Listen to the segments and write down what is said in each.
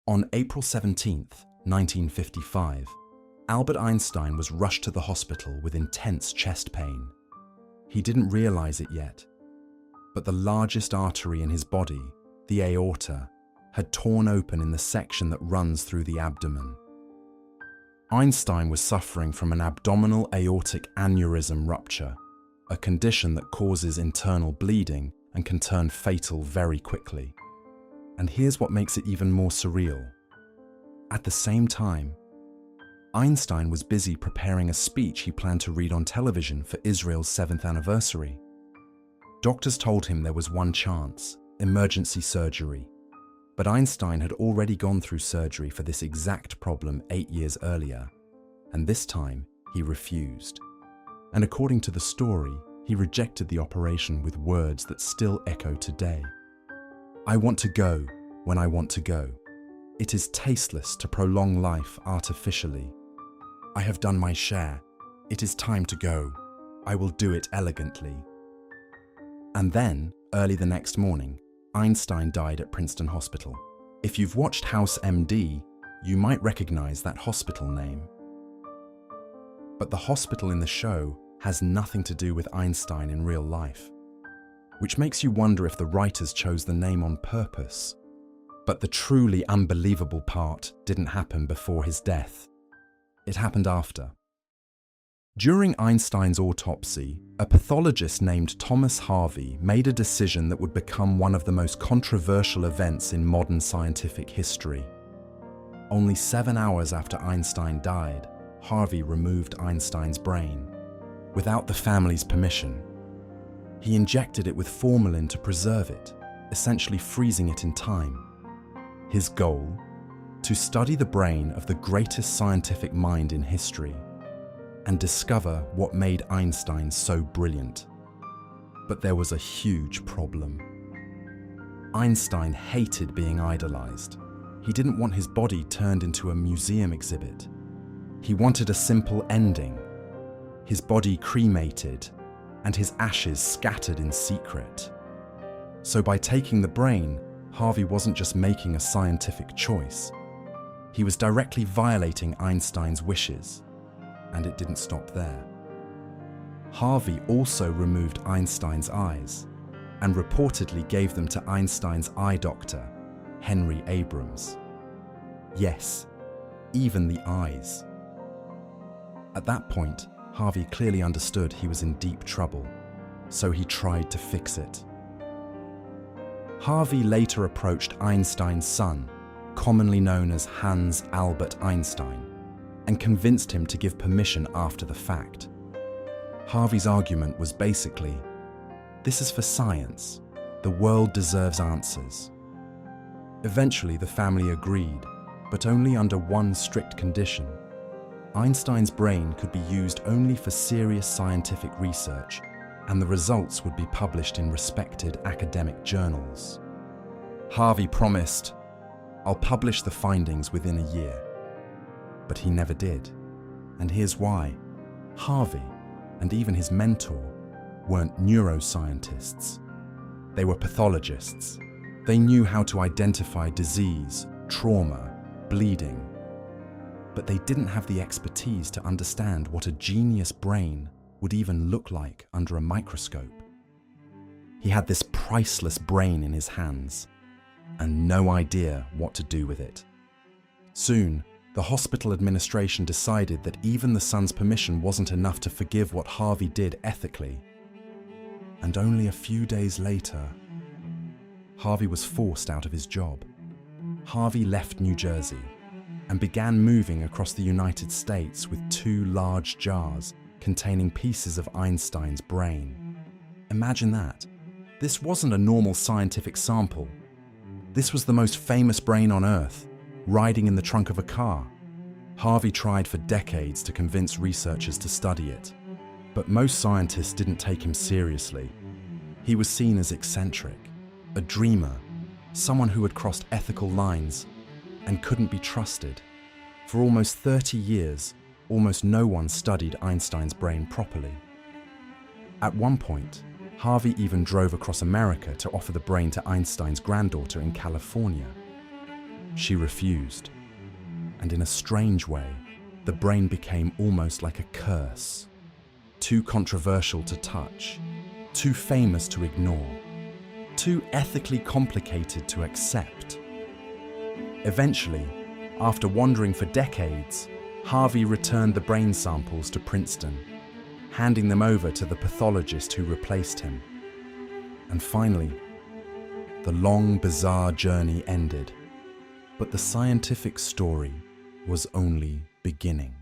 On April 17, 1955, Albert Einstein was rushed to the hospital with intense chest pain. He didn't realize it yet, but the largest artery in his body, the aorta, had torn open in the section that runs through the abdomen. Einstein was suffering from an abdominal aortic aneurysm rupture, a condition that causes internal bleeding and can turn fatal very quickly. And here's what makes it even more surreal. At the same time, Einstein was busy preparing a speech he planned to read on television for Israel's 7th anniversary. Doctors told him there was one chance, emergency surgery. But Einstein had already gone through surgery for this exact problem 8 years earlier, and this time he refused. And according to the story, he rejected the operation with words that still echo today. "I want to go when I want to go. It is tasteless to prolong life artificially. I have done my share. It is time to go. I will do it elegantly." And then, early the next morning, Einstein died at Princeton Hospital. If you've watched House MD, you might recognize that hospital name. But the hospital in the show has nothing to do with Einstein in real life, which makes you wonder if the writers chose the name on purpose. But the truly unbelievable part didn't happen before his death. It happened after. During Einstein's autopsy, a pathologist named Thomas Harvey made a decision that would become one of the most controversial events in modern scientific history. Only 7 hours after Einstein died, Harvey removed Einstein's brain, without the family's permission. He injected it with formalin to preserve it, essentially freezing it in time. His goal? To study the brain of the greatest scientific mind in history, and discover what made Einstein so brilliant. But there was a huge problem. Einstein hated being idolized. He didn't want his body turned into a museum exhibit. He wanted a simple ending. His body cremated, and his ashes scattered in secret. So by taking the brain, Harvey wasn't just making a scientific choice. He was directly violating Einstein's wishes. And it didn't stop there. Harvey also removed Einstein's eyes and reportedly gave them to Einstein's eye doctor, Henry Abrams. Yes, even the eyes. At that point, Harvey clearly understood he was in deep trouble, so he tried to fix it. Harvey later approached Einstein's son, commonly known as Hans Albert Einstein, and convinced him to give permission after the fact. Harvey's argument was basically, "This is for science. The world deserves answers." Eventually, the family agreed, but only under one strict condition. Einstein's brain could be used only for serious scientific research, and the results would be published in respected academic journals. Harvey promised, "I'll publish the findings within a year." But he never did. And here's why. Harvey, and even his mentor, weren't neuroscientists. They were pathologists. They knew how to identify disease, trauma, bleeding. But they didn't have the expertise to understand what a genius brain would even look like under a microscope. He had this priceless brain in his hands, and no idea what to do with it. Soon, the hospital administration decided that even the son's permission wasn't enough to forgive what Harvey did ethically. And only a few days later, Harvey was forced out of his job. Harvey left New Jersey and began moving across the United States with 2 large jars containing pieces of Einstein's brain. Imagine that. This wasn't a normal scientific sample. This was the most famous brain on Earth, riding in the trunk of a car. Harvey tried for decades to convince researchers to study it, but most scientists didn't take him seriously. He was seen as eccentric, a dreamer, someone who had crossed ethical lines and couldn't be trusted. For almost 30 years, almost no one studied Einstein's brain properly. At one point, Harvey even drove across America to offer the brain to Einstein's granddaughter in California. She refused. And in a strange way, the brain became almost like a curse. Too controversial to touch, too famous to ignore, too ethically complicated to accept. Eventually, after wandering for decades, Harvey returned the brain samples to Princeton, handing them over to the pathologist who replaced him. And finally, the long, bizarre journey ended, but the scientific story was only beginning.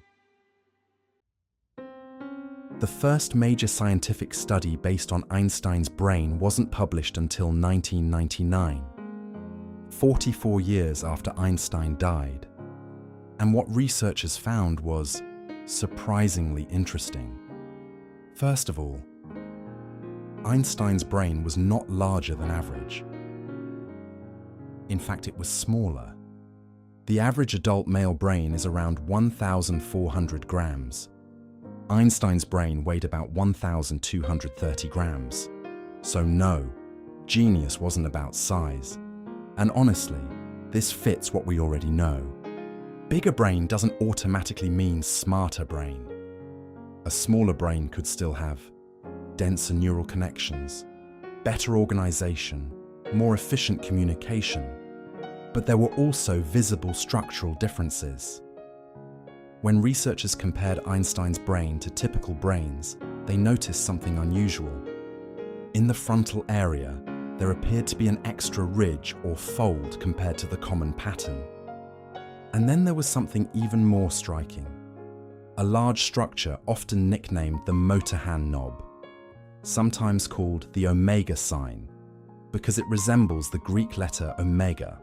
The first major scientific study based on Einstein's brain wasn't published until 1999, 44 years after Einstein died. And what researchers found was surprisingly interesting. First of all, Einstein's brain was not larger than average. In fact, it was smaller. The average adult male brain is around 1,400 grams. Einstein's brain weighed about 1,230 grams. So no, genius wasn't about size. And honestly, this fits what we already know. Bigger brain doesn't automatically mean smarter brain. A smaller brain could still have denser neural connections, better organization, more efficient communication. But there were also visible structural differences. When researchers compared Einstein's brain to typical brains, they noticed something unusual. In the frontal area, there appeared to be an extra ridge or fold compared to the common pattern. And then there was something even more striking. A large structure often nicknamed the motor hand knob, sometimes called the omega sign, because it resembles the Greek letter omega.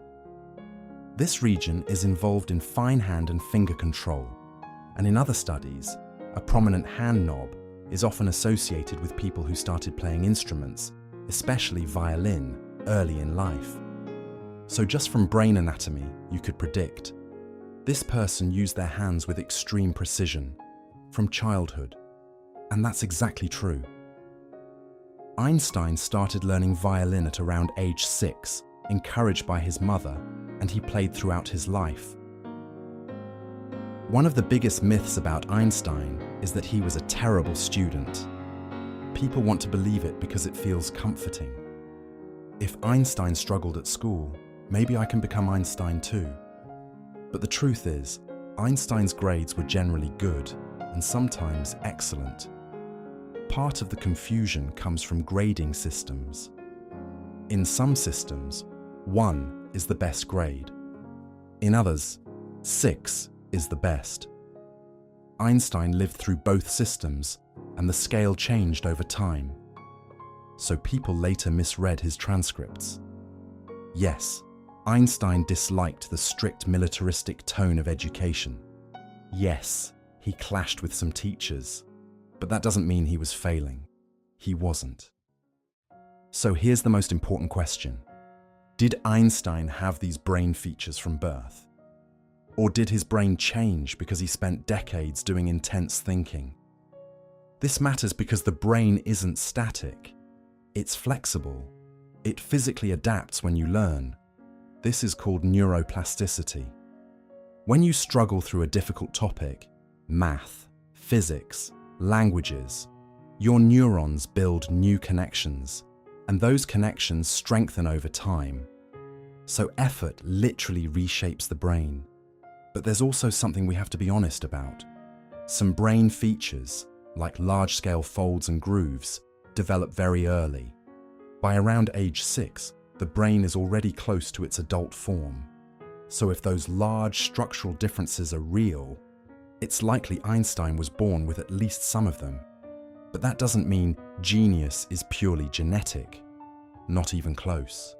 This region is involved in fine hand and finger control, and in other studies, a prominent hand knob is often associated with people who started playing instruments, especially violin, early in life. So just from brain anatomy, you could predict this person used their hands with extreme precision from childhood, and that's exactly true. Einstein started learning violin at around age 6, encouraged by his mother, and he played throughout his life. One of the biggest myths about Einstein is that he was a terrible student. People want to believe it because it feels comforting. If Einstein struggled at school, maybe I can become Einstein too. But the truth is, Einstein's grades were generally good and sometimes excellent. Part of the confusion comes from grading systems. In some systems, 1 is the best grade. In others, 6 is the best. Einstein lived through both systems, and the scale changed over time. So people later misread his transcripts. Yes, Einstein disliked the strict militaristic tone of education. Yes, he clashed with some teachers, but that doesn't mean he was failing. He wasn't. So here's the most important question. Did Einstein have these brain features from birth? Or did his brain change because he spent decades doing intense thinking? This matters because the brain isn't static. It's flexible. It physically adapts when you learn. This is called neuroplasticity. When you struggle through a difficult topic, math, physics, languages, your neurons build new connections, and those connections strengthen over time. So effort literally reshapes the brain. But there's also something we have to be honest about. Some brain features, like large-scale folds and grooves, develop very early. By around age 6, the brain is already close to its adult form. So if those large structural differences are real, it's likely Einstein was born with at least some of them. But that doesn't mean genius is purely genetic. Not even close.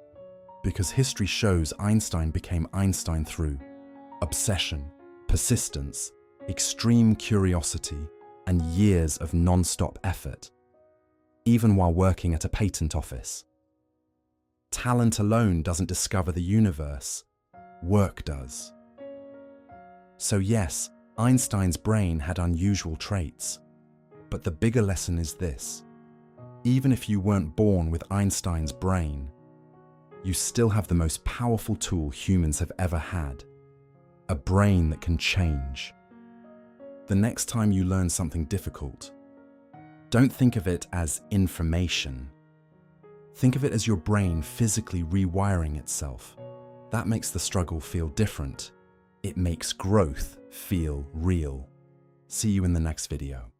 Because history shows Einstein became Einstein through obsession, persistence, extreme curiosity, and years of non-stop effort, even while working at a patent office. Talent alone doesn't discover the universe, work does. So yes, Einstein's brain had unusual traits, but the bigger lesson is this. Even if you weren't born with Einstein's brain, you still have the most powerful tool humans have ever had: a brain that can change. The next time you learn something difficult, don't think of it as information. Think of it as your brain physically rewiring itself. That makes the struggle feel different. It makes growth feel real. See you in the next video.